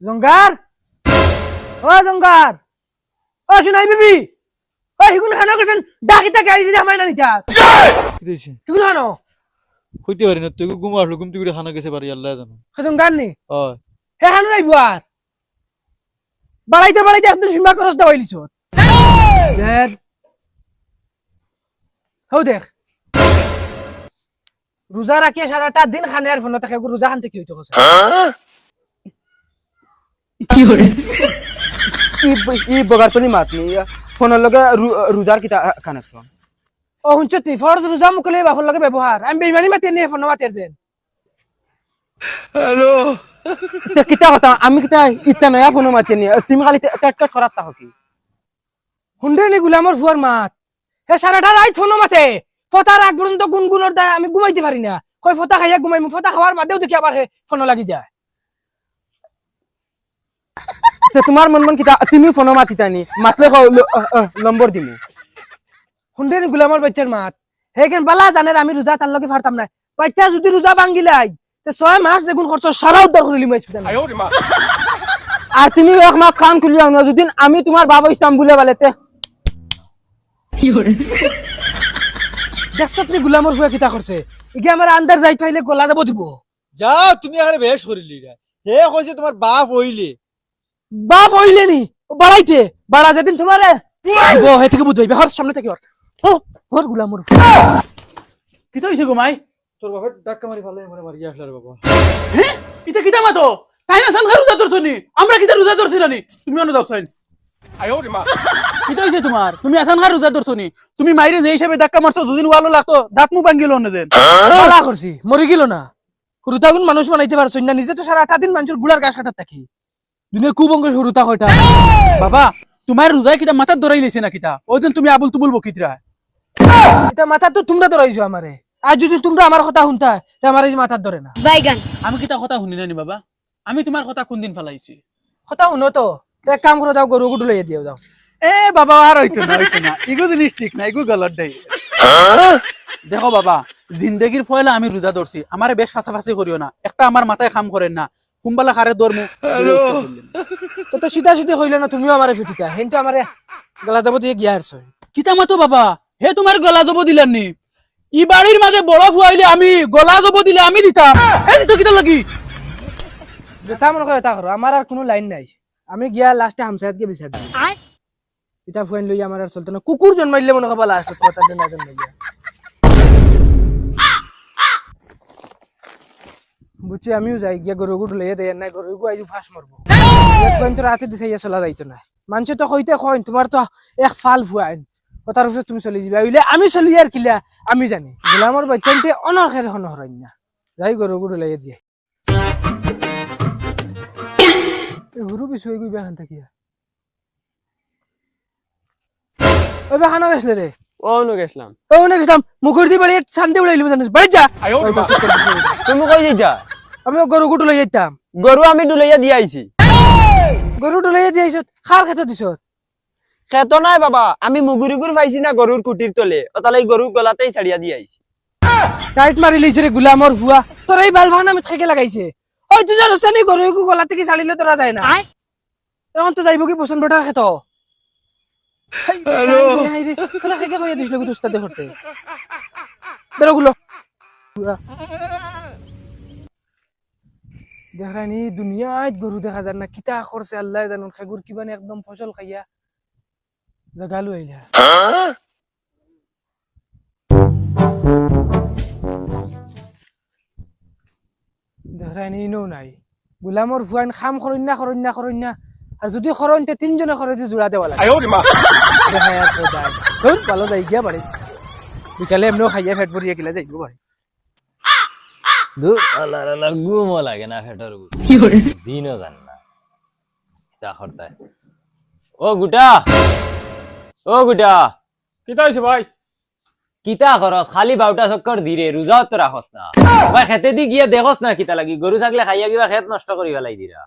জঙ্গার ও জঙ্গার ও শুনাই বিবি ও হিগুন খানা কইছেন ডাকিতা গাড়ি দিতে আমায় না নিতা কি দিছে হিগুন খানো হইতে পারি না তুই ঘুম আসলো ঘুম তুই খানা গেছে পারি আল্লাহ জানো জঙ্গার নি হয় হে খানো যাইবো আর বাড়াইতে একদম সীমা খরচ দেওয়া হইলিছ দেখ হও দেখ রোজা রাখি সারাটা দিন খানে আর ফোন থাকে রোজা খান থেকে হইতো কথা ই বগার তলি মাত নি ফোনের লগে রোজার কিতা কানেকশন ও হুঞ্চতি ফরজ রোজা মুকলে বাফর লগে ব্যবহার আমি বেইমানি মাতি নিয়ে ফোন মাতের দেন কিতা কথা আমি কিতা ইতা নয়া ফোন মাতি নি তুমি খালি কাট কাট করাত তাহ কি হুন্ডে নি গুলামর ফুয়ার মাত হে সারাটা রাত ফোন মাতে ফতার আগ পর্যন্ত গুনগুনর দায় আমি ঘুমাইতে পারি না কই ফতা খাইয়া ঘুমাইমু ফতা খাওয়ার বাদেও দেখি আবার হে ফোন লাগি যায় তো তোমার মন মন কিতা তুমি ফোন মাতিতা নি মাতলে নম্বর দিমু হুন্ডে নি গুলামর বাচ্চার মাত হে কেন বালা জানে আমি রোজা তার লগে ফারতাম না বাচ্চা যদি রোজা ভাঙ্গিলাই তে 6 মাস যেগুন খরচ সারা উদ্ধার করে লিমাইছ আর তুমি এক মাস খান খুলি আনো যদি আমি তোমার বাবা ইস্তাম্বুলে বালেতে দেখছত নি গুলামর ফুয়া কিতা করছে ইগে আমার আন্দার যাই চাইলে গলা যাব দিব যা তুমি এখানে বেশ করিলি রে হে কইছে তোমার বাপ হইলে বাপ হইলে নি বাড়াইতে বাড়া যেদিন তোমারে দিব হে থেকে বুঝাইবে হর সামনে থেকে হর হর গুলামর ফুয়া কি তো হইছে ঘুমাই তোর বাপের ধাক্কা মারি ভালো মনে মারি আসলা রে বাবা হ্যাঁ এটা কিটা মাতো তাই না সান রোজা ধরছনি আমরা কিটা রোজা ধরছি না তুমি অন্য দাও সাইন কিটা হইছে তোমার তুমি আসান খা রোজা ধরছনি তুমি মাইরে যে হিসাবে ধাক্কা মারছো দুদিন ওয়ালো লাগতো দাঁত মু ভাঙ্গিল না দেন বালা করছি মরে গেল না হুরুতাগুন মানুষ বানাইতে পারছ না নিজে তো সারা 8 দিন মানুষের গুড়ার গাছ কাটার থাকি দুনিয়ার কুবঙ্গ হুরুতা কয়টা বাবা তোমার রোজায় কিটা মাথার ধরাই লেছে না কিটা ওই দিন তুমি আবুল তুবুল বকিতরা এটা মাথা তো তোমরা তো রইছো আমারে আর যদি তোমরা আমার কথা শুনতা তে আমার এই মাথার ধরে না বাইগান আমি কিটা কথা শুনি নানি বাবা আমি তোমার কথা কোন দিন ফেলাইছি কথা শুনো তো এক কাম করো যাও গরু গুটু লইয়া দিও যাও এ বাবা আর হইতো না ইগো জিনিস ঠিক না ইগো গলত দেই দেখো বাবা জিন্দেগির ফয়লা আমি রোজা ধরছি আমারে বেশ ফাঁসাফাঁসি করিও না একটা আমার মাথায় কাম করেন না কুম্বালা খারে দরমু তো সিধা সিধি হইলে না তুমিও আমারে ফিটিতা হেন তো আমারে গলা যাব দিয়ে গিয়া আসছো কিতা মাতো বাবা হে তোমার গলা জব দিলেন নি ই বাড়ির মাঝে বড় ফুয়াইলে আমি গলা জব দিলে আমি দিতাম হে দিত কিতা লাগি যেটা মনে করে তা করো আমার আর কোনো লাইন নাই আমি গিয়া লাস্টে হামসায়াত কে বিচার দিই এটা ফুয়াইন লই আমার আর চলতে না কুকুর জন্মাইলে মনে কবা লাস্ট কথা দিন না জন্মাইয়া বুঝছি আমিও যাই গিয়া গরু গুটু লইয়া দেয় না গরু গু আইজু ফাঁস মারবো ফুয়াইন তো রাতে দিছে ইয়া চলা যাইতো না মানুষ তো কইতে কইন তোমার তো এক ফাল ফুয়াইন কথার উপরে তুমি চলি যাবে হইলে আমি চলি আর কিলা আমি জানি গোলামর বাচ্চানতে অনর্খের হন হরাই না যাই গরু গুটু লইয়া দিয়ে হুরু বিছু হয়ে গইবা হান থাকিয়া ওই বা খানা গেছলে রে ও নো গেছলাম ও না গেছলাম মুখর দি বাড়ি শান্তি উড়াইলি জানিস বাড়ি যা তুমি কই যাইতা আমি গরু গুটু লইয়া যেতাম গরু আমি ডুলাইয়া দি আইছি গরু লইয়া দিয়ে আইছত খাল খেতে দিছত খেত নাই বাবা আমি মুগুরিগুর পাইছি না গরুর কুটির তলে ওতালে গরু গলাতেই ছাড়িয়া দি আইছি টাইট মারি লইছে রে গুলামর ফুয়া তোর এই বাল ভাঙা আমি থেকে লাগাইছে ওই তুই জানোস না গরু গলা থেকে ছাড়িলে তোরা যায় না এখন তো যাইব কি পছন্দ বেটার খেত তোরা খেকে কইয়া দিছিল গুতো উস্তাদে করতে ধরো গুলো দেখানি দুনিয়ায় গরু দেখা যায় না কিতা করছে আল্লাহ জানুন খেগুর কিবানি একদম ফসল খাইয়া গালু আইলা দেখানি ইনো নাই গুলামর ফুয়াইন খাম করইন না আর যদি খরইন তে তিনজনে খরইতে জোড়া দেওয়া লাগে দেখাই আর ফোদাই ধুর ভালো যাই গিয়া বাড়ি বিকালে এমনিও খাইয়া ফেট ভরিয়া গিলা যাইব বাড়ি দূর আল্লাহর আল্লাহর ঘুমও লাগে না ফেটার দিনও জান না তা করতায় ও গুটা কিতা হইছে ভাই কিতা করস খালি বাউটা চক্কর দিরে রোজাও তো রাখস না ভাই খেতে দি গিয়া দেখস না কিতা লাগি গরু ছাগলে খাইয়া কিবা খেত নষ্ট করি ফেলাই দিরা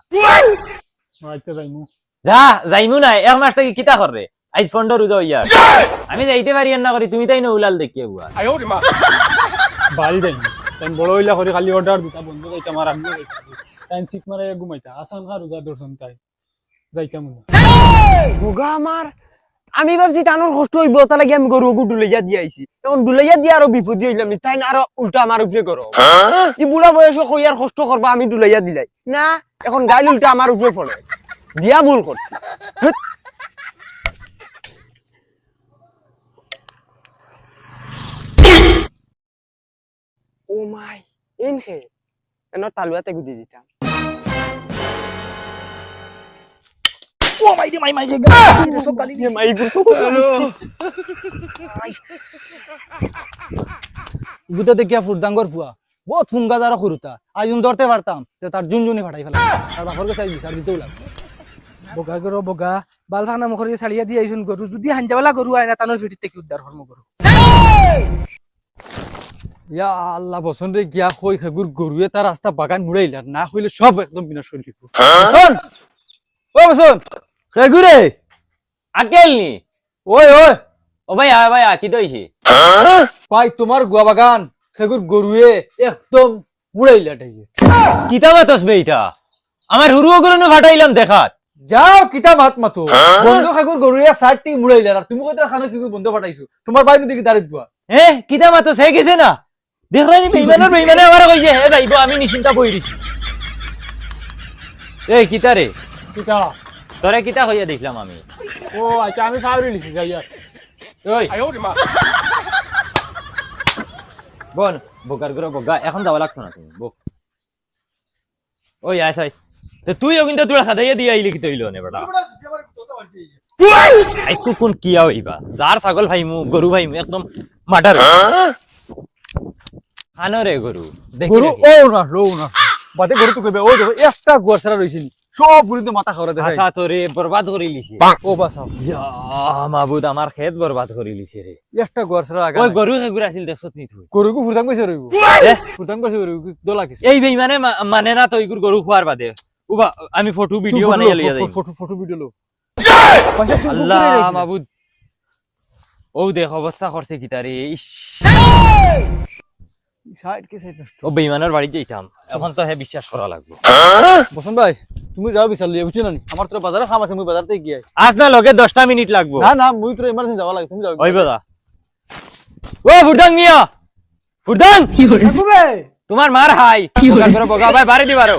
আইতে যাইমু যা যাইমু না এক মাস থেকে কিতা কররে আজ ফন্ড রোজা হইয়া আমি যাইতে পারি না করি তুমি তাই না উলাল দেখিয়ে বুয়া বাড়ি যাইমু তাই বড় হইলা করে খালি অর্ডার দিতা বন্ধ যাইতা আমার আমি তাই সিট মারে ঘুমাইতা আসান খা রোজা দর্শন তাই যাইতাম না বোগা আমার আমি ভাবছি তানোর কষ্ট হইব তা লাগি আমি গরু ডুলাইয়া দিয়ে আইছি এখন ডুলাইয়া দিয়ে আরো বিপদী হইলাম নি তাই না আরো উল্টা আমার উপরে করো কি বুড়া বয়সে কই আর কষ্ট করবা আমি ডুলাইয়া দিলাই না এখন গাইল উল্টা আমার উপরে পড়ে দিয়া ভুল করছি হেৎ। ও মাই ইনহে এন তালুয়াতে গুদি দিতাম ও মাই রে মাই সব গালি দিয়ে মাই গুতো গুতাতে কিয়া ফুরদাঙ্গর ফুয়া বহুত ফুঙ্গা যারা খুরুতা আইন ধরতে পারতাম তে তার জুনজুনি ফাটাই ফেলা আর বাপর কাছে বিচার দিতেও লাগবে বগা গরু বগা বাল ফানা মুখরে ছাড়িয়া দিয়ে আইছুন গরু যদি হাঞ্জাওয়ালা গরু আয় না তানোর ভিটির থেকে উদ্ধার হরম গরু ইয়া আল্লাহ বসন রে গিয়া কই খেগুর গরুয়ে তার রাস্তা বাগান মুড়াইল আর না হইলে সব একদম বিনাশ হইল বসন ও বসন খেগুরে আকেল নি ওই ওই ও ভাই কি দইছি ভাই তোমার গুয়া বাগান খেগুর গরুয়ে একদম মুড়াইলা টাইয়ে কিতা মাতস বেইতা আমার হুরুও গরুনো ফাটাইলাম দেখাত যাও কিতা মাত মাতো বন্ধ খাগুর গরুয়ে সাইডটি মুড়াইলা আর তুমি কইতা খানো কি বন্ধ ফাটাইছো তোমার ভাই নদী কি দাঁড়িয়ে বুয়া হে কিতা মাতস হে গেছে না দেখলানি বেইমানে আমার কইছে হে যাইব আমি নিশ্চিন্তা বই দিছি এই কিতা রে কিতা তোরে কিতা কইয়া দেখলাম আমি ও আচ্ছা আমি ফাউরি লিছি যাইয়া ওই বল বগার গরো বগা এখন যাওয়া লাগতো না তুমি বক ওই আয় তো তুইও কিন্তু তোরা খাদাইয়া দিয়ে আইলি কি তৈল নে বেটা আইসকু কোন কিয়া হইবা যার ছাগল ভাইমু গরু ভাইমু একদম মাটার খানো রে গরু দেখি গরু দেখি। ও না লো না বাদে গরু তো কইবে ও দেখো একটা গোয়াছরা রইছিল সব পুরি তো মাথা খাওয়া দেখাই আশা তোরে বরবাদ করে লিছি ও বাসাও ইয়া মাবুদ আমার খেত বরবাদ করে লিছি রে একটা গোয়াছরা আগা ওই গরু হেগুর আছিল দেখছত নি তুই গরুকু ফুরতাম কইছে রইব এ, ফুরতাম কইছে রইব দোলা কিছু এই বেইমানে মানে না তো ইগুর গরু খোয়ার বাদে উবা আমি ফটো ভিডিও বানাইয়া লইয়া যাই ফটো ভিডিও লো আল্লাহ মাবুদ ও দেখ অবস্থা করছে কি তারে ইস সাইড কে সাইড নষ্ট ও বেইমানের বাড়ি যাইতাম এখন তো হে বিশ্বাস করা লাগবে বসন ভাই তুমি যাও বিচার লিয়ে বুঝছ না নি আমার তো বাজারে খাম আছে মুই বাজারতে গিয়ে আজ না লগে 10টা মিনিট লাগবো না না মুই তো ইমার্জেন্সি যাওয়া লাগে তুমি যাও ওই বদা ও ফুরদাং মিয়া ফুরদাং আগুবে তোমার মার হাই বগার করে বগা ভাই বাড়ি দিবারো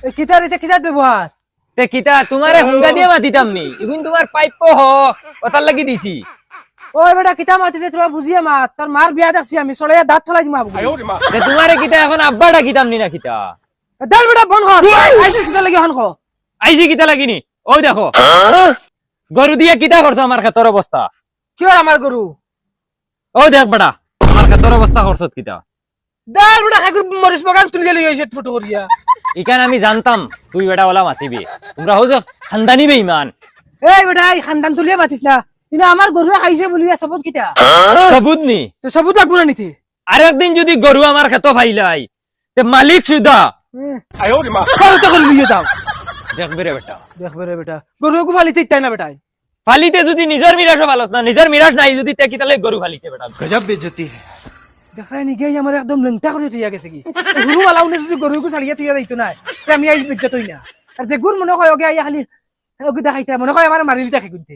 এই কিতার এটা কিতার ব্যবহার তে কিতা তোমারে হুঙ্গা দিয়ে মাতিতাম নি এখন তোমার পাইপ হ ওটার লাগি দিছি ওই বেটা কিতা মাতিতে তোরা বুঝিয়ে মাত তোর মার বিয়া দেখছি আমি চলে দাঁত ফলাই দিমা তে তোমারে কিতা এখন আব্বা ডাকিতাম নি না কিতা দাঁত বেটা বন হর আইসে কিতা লাগি হন খো আইজি কিতা লাগিনি ওই দেখো গরু দিয়ে কিতা করছো আমার ক্ষেতর অবস্থা কি হল আমার গরু ওই দেখ বেটা আমার ক্ষেতর অবস্থা করছত কিতা দাঁত বেটা খাকুর মরিস বাগান তুলি গেলি হইছে ফটো করিয়া ইকান আমি জানতাম তুই বেটা ওলা মাতিবি তোমরা হইছ খানদানি বেঈমান এই বেটা এই খানদান তুলিয়া মাতিস না ইনা আমার গরুয়ে খাইছে বলিয়া সবত কিতা সবুত নি তো সবুত আগুনা নিতি আর একদিন যদি গরু আমার ক্ষেত ফাইলাই তে মালিক সুদা কত তো করে লিয়ে যাও দেখবে রে বেটা দেখবে রে বেটা গরুকে ফালিতে ইত্তাই না বেটা ফালিতে যদি নিজের মিরাজ ভালোস না নিজের মিরাজ নাই যদি তে কিতালে গরু ফালিতে বেটা গজব বেজতি দেখাই নি গিয়ে আমার একদম লংটা করে তুইয়া গেছে কি গরু মালাউনে যদি গরুকে ছাড়িয়া তুইয়া যাইতো না তে আমি আইস বেজ্জত হই না আর যে গুর মনে হয় ওকে আইয়া খালি ওকে দেখাইতে মনে হয় আমার মারিলি দেখে গুনতে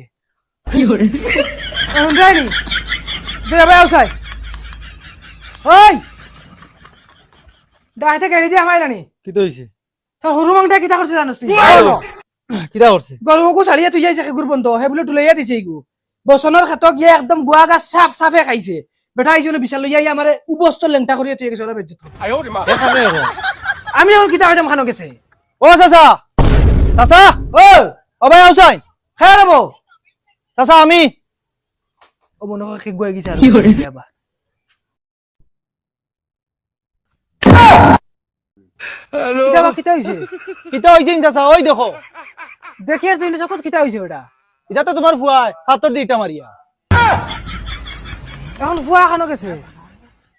কি করে এখন যাইনি দেবে আউসাই ওই দাইতে গাড়ি দিয়ে আমায় নানি কি তো হইছে তোর হরু মাংটা কিতা করছে জানোস নি কিটা করছে গরুকে ছাড়িয়া তুই যাইছে গুর বন্ধ হে বলে তুলাইয়া দিছে ইগু বসনের খাতক গিয়ে একদম গুয়া গাছ সাফ সাফে খাইছে বেটা আইছে বিশাল লইয়া আমার উবস্ত লেংটা করিয়া তুই গেছে ওরা বেজ্জত এখানে এখন আমি এখন কিতা কইতাম খানো গেছে ও চাচা চাচা ও ও ভাই আউছাই হ্যাঁ রব চাচা আমি ও মনে হয় কি গুয়া গেছে আর কিতা বা কিতা হইছে কিটা হইছে চাচা ওই দেখো দেখি আর তুই চকত কিতা হইছে বেটা এটা তো তোমার ফুয়াই হাতর দিয়ে ইটা মারিয়া এখন ফুয়া খানো গেছে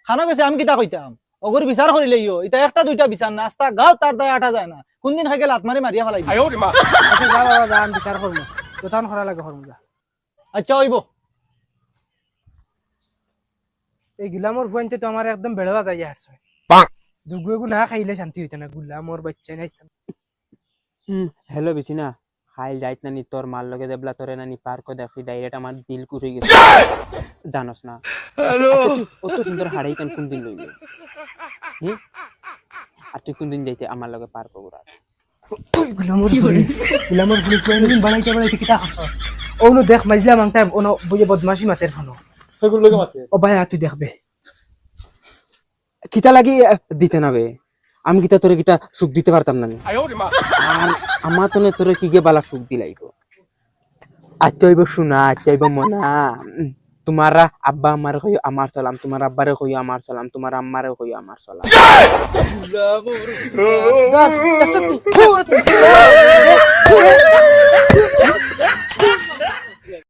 খানা গেছে আমি কিতা কইতাম অগর বিচার করিলে ইও এটা একটা দুইটা বিচার না আস্তা গাও তার দায় আটা যায় না কোনদিন খাইকে লাত মারি মারিয়া ফেলাই দিই। আচ্ছা যা বাবা যা আমি বিচার করবো দোকান খরা লাগে করবো যা আচ্ছা হইব এই গিলামর ফুয়াইতে তো আমার একদম বেড়বা যাইয়া আসছে দুগু না খাইলে শান্তি হইতো না গুলা মোর বাচ্চা নাই হ্যালো বিছিনা খাইল যাইত নানি তোর মার লগে দেবলা তোরে নানি পার্ক দেখছি ডাইরেক্ট আমার দিল কুড়ে গেছে জানোস না তুই অত সুন্দর হাড়াই কান কোন দিন লইলি আর তুই কোন দিন যাইতে আমার লগে পার্ক ঘুরা গুলামর ফুলি কোনদিন বানাইতে কিতা খাস ওনো দেখ মাইজলা মাংটা ওনো বুঝে বদমাশি মাতের ফোনো সেগুলো লগে মাতে ও ভাই তুই দেখবে কিতা লাগি দিতে না বে আমি কিতা তোরে কিতা সুখ দিতে পারতাম না আর আমার তো তোরে কি গে বালা সুখ দিলাইব আচ্ছাইব শোনা আচ্ছাইব মনা তোমার আব্বা আমার কই আমার সালাম তোমার আব্বারে কই আমার সালাম তোমার আম্মারে কই আমার সালাম দাস দাস